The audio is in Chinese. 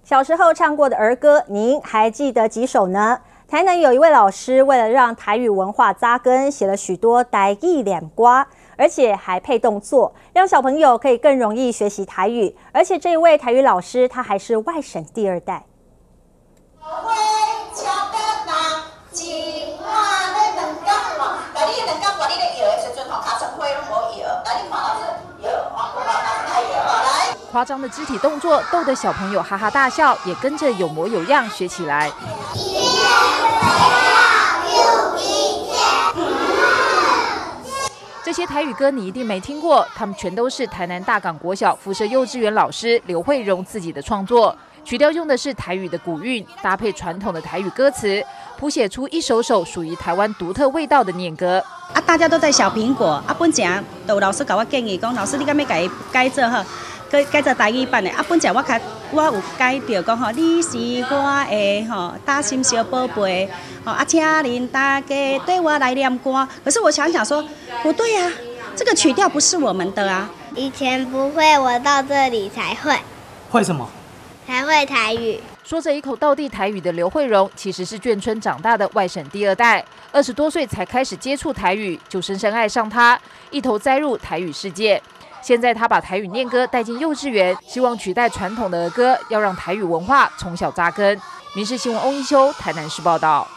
小时候唱过的儿歌，您还记得几首呢？台南有一位老师，为了让台语文化扎根，写了许多台语两歌，而且还配动作，让小朋友可以更容易学习台语。而且这一位台语老师，他还是外省第2代。夸张的肢体动作逗得小朋友哈哈大笑，也跟着有模有样学起来。这些台语歌你一定没听过，他们全都是台南大港国小辐射幼稚园老师刘慧荣自己的创作。曲调用的是台语的古韵，搭配传统的台语歌词，谱写出一首首属于台湾独特味道的念歌。大家都在小苹果本前都有老师给我建议，讲老师你敢要改做改做台语版的本前我有改掉讲你是我的大心小宝贝请您大家对我来念歌。可是我想说不对啊，这个曲调不是我们的啊。以前不会，我到这里才会。会什么？才会台语。说着一口道地台语的刘慧荣，其实是眷村长大的外省第2代，20多岁才开始接触台语，就深深爱上它，一头栽入台语世界。现在他把台语念歌带进幼稚园，希望取代传统的儿歌，要让台语文化从小扎根。民视新闻翁一修台南市报道。